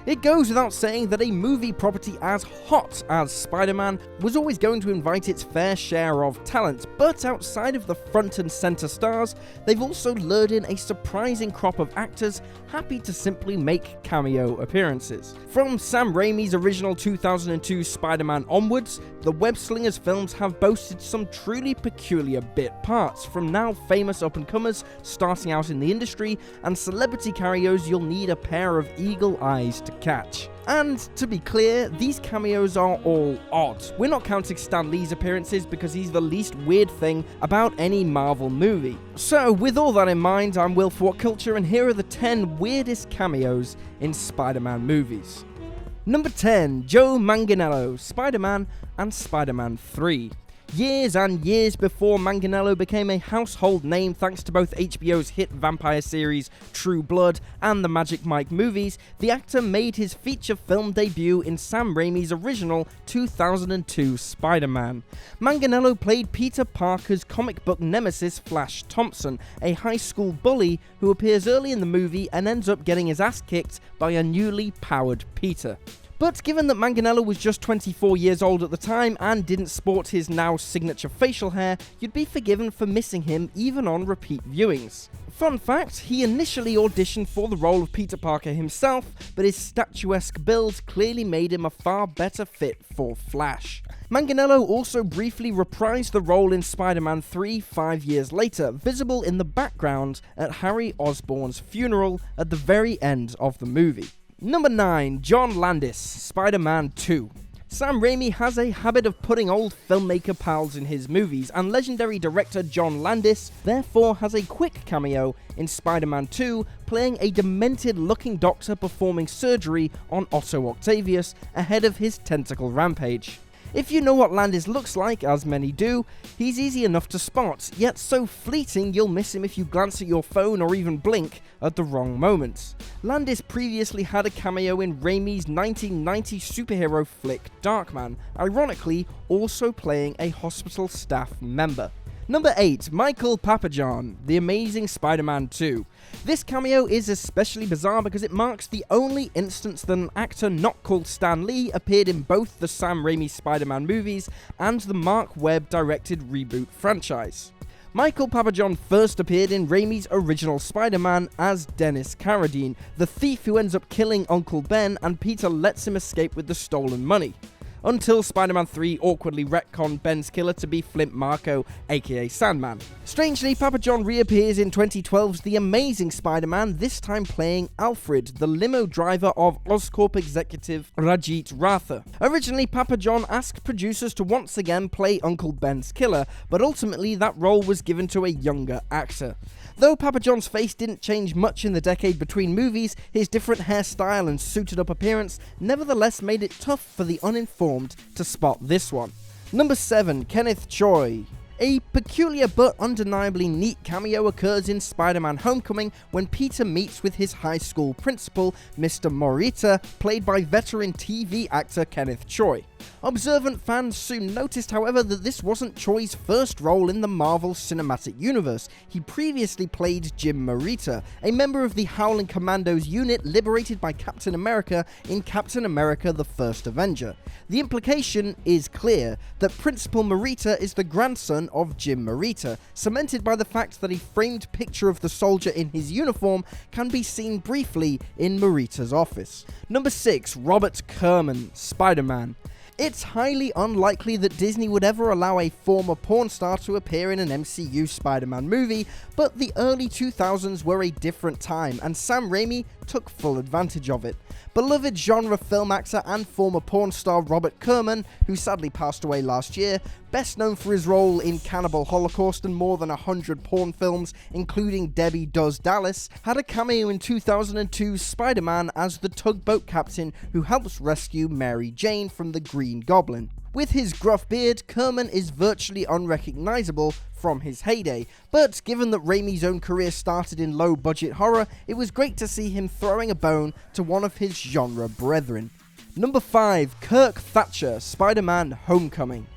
It goes without saying that a movie property as hot as Spider-Man was always going to invite its fair share of talent, but outside of the front and center stars, they've also lured in a surprising crop of actors happy to simply make cameo appearances. From Sam Raimi's original 2002 Spider-Man onwards, the web-slingers films have boasted some truly peculiar bit parts, from now famous up-and-comers starting out in the industry, and celebrity cameos you'll need a pair of eagle eyes to catch. And to be clear, these cameos are all odd. We're not counting Stan Lee's appearances because he's the least weird thing about any Marvel movie. So with all that in mind, I'm Will for What Culture, and here are the 10 weirdest cameos in Spider-Man movies. Number 10, Joe Manganiello, Spider-Man and Spider-Man 3. Years and years before Manganiello became a household name thanks to both HBO's hit vampire series True Blood and the Magic Mike movies, the actor made his feature film debut in Sam Raimi's original 2002 Spider-Man. Manganiello played Peter Parker's comic book nemesis Flash Thompson, a high school bully who appears early in the movie and ends up getting his ass kicked by a newly powered Peter. But given that Manganiello was just 24 years old at the time and didn't sport his now signature facial hair, you'd be forgiven for missing him even on repeat viewings. Fun fact, he initially auditioned for the role of Peter Parker himself, but his statuesque build clearly made him a far better fit for Flash. Manganiello also briefly reprised the role in Spider-Man 3 5 years later, visible in the background at Harry Osborn's funeral at the very end of the movie. Number 9, John Landis, Spider-Man 2. Sam Raimi has a habit of putting old filmmaker pals in his movies, and legendary director John Landis therefore has a quick cameo in Spider-Man 2, playing a demented-looking doctor performing surgery on Otto Octavius ahead of his tentacle rampage. If you know what Landis looks like, as many do, he's easy enough to spot, yet so fleeting you'll miss him if you glance at your phone or even blink at the wrong moment. Landis previously had a cameo in Raimi's 1990 superhero flick Darkman, ironically also playing a hospital staff member. Number 8, Michael Papajohn, The Amazing Spider-Man 2. This cameo is especially bizarre because it marks the only instance that an actor not called Stan Lee appeared in both the Sam Raimi Spider-Man movies and the Mark Webb-directed reboot franchise. Michael Papajohn first appeared in Raimi's original Spider-Man as Dennis Carradine, the thief who ends up killing Uncle Ben and Peter lets him escape with the stolen money, until Spider-Man 3 awkwardly retconned Ben's killer to be Flint Marko, aka Sandman. Strangely, Papajohn reappears in 2012's The Amazing Spider-Man, this time playing Alfred, the limo driver of Oscorp executive Rajit Ratha. Originally, Papajohn asked producers to once again play Uncle Ben's killer, but ultimately that role was given to a younger actor. Though Papajohn's face didn't change much in the decade between movies, his different hairstyle and suited-up appearance nevertheless made it tough for the uninformed to spot this one. Number 7, Kenneth Choi. A peculiar but undeniably neat cameo occurs in Spider-Man Homecoming when Peter meets with his high school principal, Mr. Morita, played by veteran TV actor Kenneth Choi. Observant fans soon noticed, however, that this wasn't Choi's first role in the Marvel Cinematic Universe. He previously played Jim Morita, a member of the Howling Commandos unit liberated by Captain America in Captain America: The First Avenger. The implication is clear, that Principal Morita is the grandson of Jim Morita, cemented by the fact that a framed picture of the soldier in his uniform can be seen briefly in Morita's office. Number 6, Robert Kerman, Spider-Man. It's highly unlikely that Disney would ever allow a former porn star to appear in an MCU Spider-Man movie, but the early 2000s were a different time, and Sam Raimi took full advantage of it. Beloved genre film actor and former porn star Robert Kerman, who sadly passed away last year, best known for his role in Cannibal Holocaust and more than 100 porn films, including Debbie Does Dallas, had a cameo in 2002's Spider-Man as the tugboat captain who helps rescue Mary Jane from the Green Goblin. With his gruff beard, Kerman is virtually unrecognizable from his heyday, but given that Raimi's own career started in low-budget horror, it was great to see him throwing a bone to one of his genre brethren. Number 5, Kirk Thatcher, Spider-Man Homecoming.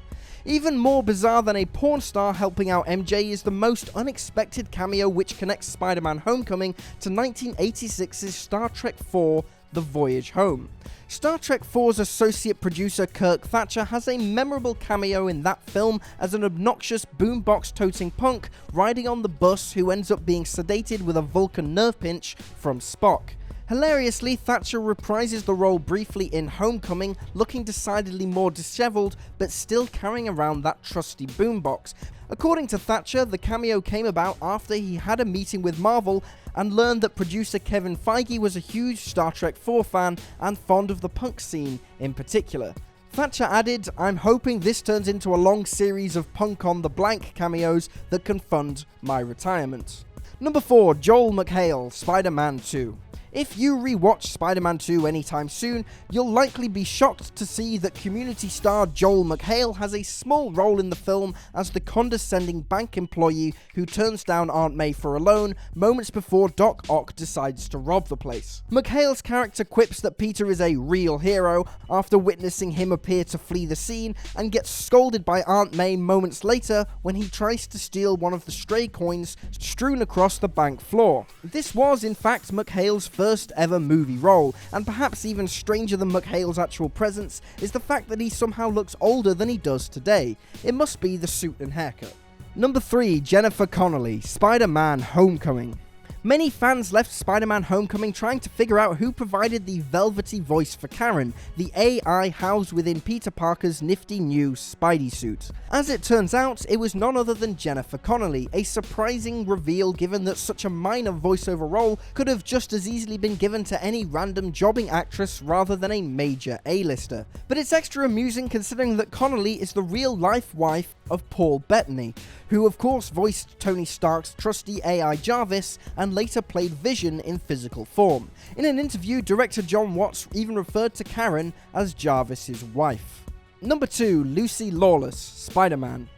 Even more bizarre than a porn star helping out MJ is the most unexpected cameo which connects Spider-Man Homecoming to 1986's Star Trek IV The Voyage Home. Star Trek IV's associate producer Kirk Thatcher has a memorable cameo in that film as an obnoxious boombox-toting punk riding on the bus who ends up being sedated with a Vulcan nerve pinch from Spock. Hilariously, Thatcher reprises the role briefly in Homecoming, looking decidedly more disheveled, but still carrying around that trusty boombox. According to Thatcher, the cameo came about after he had a meeting with Marvel and learned that producer Kevin Feige was a huge Star Trek IV fan and fond of the punk scene in particular. Thatcher added, "I'm hoping this turns into a long series of punk on the blank cameos that can fund my retirement." Number 4. Joel McHale, Spider-Man 2. If you rewatch Spider-Man 2 anytime soon, you'll likely be shocked to see that Community star Joel McHale has a small role in the film as the condescending bank employee who turns down Aunt May for a loan moments before Doc Ock decides to rob the place. McHale's character quips that Peter is a real hero after witnessing him appear to flee the scene, and gets scolded by Aunt May moments later when he tries to steal one of the stray coins strewn across the bank floor. This was, in fact, McHale's first ever movie role, and perhaps even stranger than McHale's actual presence is the fact that he somehow looks older than he does today. It must be the suit and haircut. Number 3. Jennifer Connelly, Spider-Man Homecoming. Many fans left Spider-Man Homecoming trying to figure out who provided the velvety voice for Karen, the AI housed within Peter Parker's nifty new Spidey suit. As it turns out, it was none other than Jennifer Connelly, a surprising reveal given that such a minor voiceover role could have just as easily been given to any random jobbing actress rather than a major A-lister. But it's extra amusing considering that Connelly is the real-life wife of Paul Bettany, who of course voiced Tony Stark's trusty AI Jarvis and later played Vision in physical form. In an interview, director John Watts even referred to Karen as Jarvis's wife. Number 2. Lucy Lawless, Spider-Man.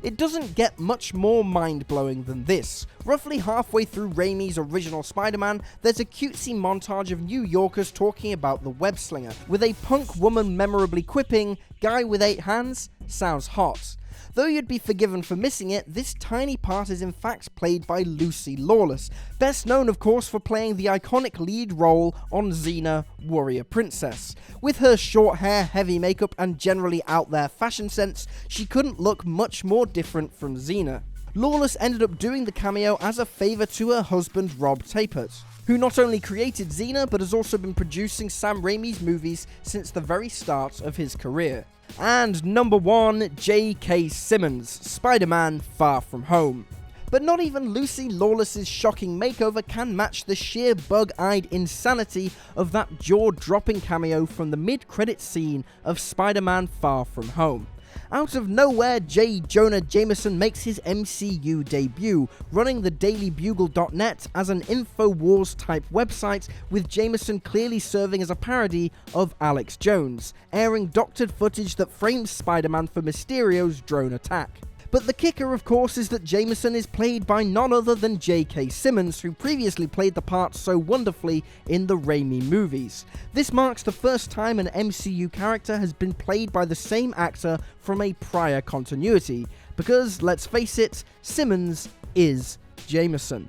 It doesn't get much more mind-blowing than this. Roughly halfway through Raimi's original Spider-Man, there's a cutesy montage of New Yorkers talking about the web slinger, with a punk woman memorably quipping, "Guy with 8 hands? Sounds hot." Though you'd be forgiven for missing it, this tiny part is in fact played by Lucy Lawless, best known of course for playing the iconic lead role on Xena, Warrior Princess. With her short hair, heavy makeup, and generally out there fashion sense, she couldn't look much more different from Xena. Lawless ended up doing the cameo as a favour to her husband Rob Tapert, who not only created Xena but has also been producing Sam Raimi's movies since the very start of his career. And number 1, J.K. Simmons, Spider-Man Far From Home. But not even Lucy Lawless's shocking makeover can match the sheer bug-eyed insanity of that jaw-dropping cameo from the mid-credits scene of Spider-Man Far From Home. Out of nowhere, J. Jonah Jameson makes his MCU debut, running the dailybugle.net as an InfoWars-type website, with Jameson clearly serving as a parody of Alex Jones, airing doctored footage that frames Spider-Man for Mysterio's drone attack. But the kicker, of course, is that Jameson is played by none other than J.K. Simmons, who previously played the part so wonderfully in the Raimi movies. This marks the first time an MCU character has been played by the same actor from a prior continuity, because, let's face it, Simmons is Jameson.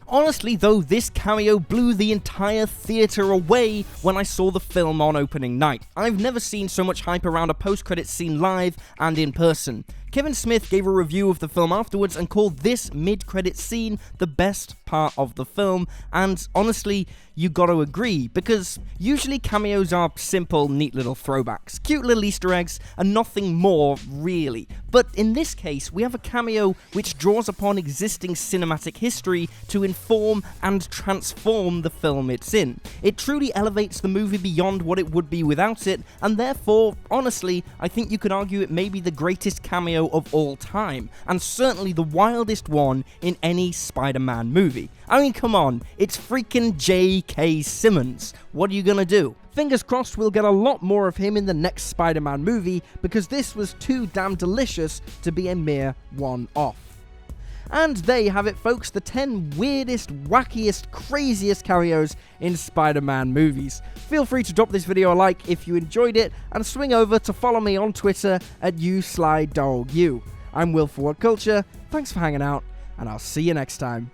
Honestly though, this cameo blew the entire theatre away when I saw the film on opening night. I've never seen so much hype around a post-credits scene live and in person. Kevin Smith gave a review of the film afterwards and called this mid-credits scene the best part of the film, and honestly, you gotta agree, because usually cameos are simple, neat little throwbacks, cute little Easter eggs, and nothing more, really. But in this case, we have a cameo which draws upon existing cinematic history to inform and transform the film it's in. It truly elevates the movie beyond what it would be without it, and therefore, honestly, I think you could argue it may be the greatest cameo of all time, and certainly the wildest one in any Spider-Man movie. I mean, come on, it's freaking J.K. Simmons. What are you gonna do? Fingers crossed we'll get a lot more of him in the next Spider-Man movie, because this was too damn delicious to be a mere one-off. And there you have it, folks, the 10 weirdest, wackiest, craziest cameos in Spider-Man movies. Feel free to drop this video a like if you enjoyed it, and swing over to follow me on Twitter at YouSlyDogU. I'm Will for What Culture, thanks for hanging out, and I'll see you next time.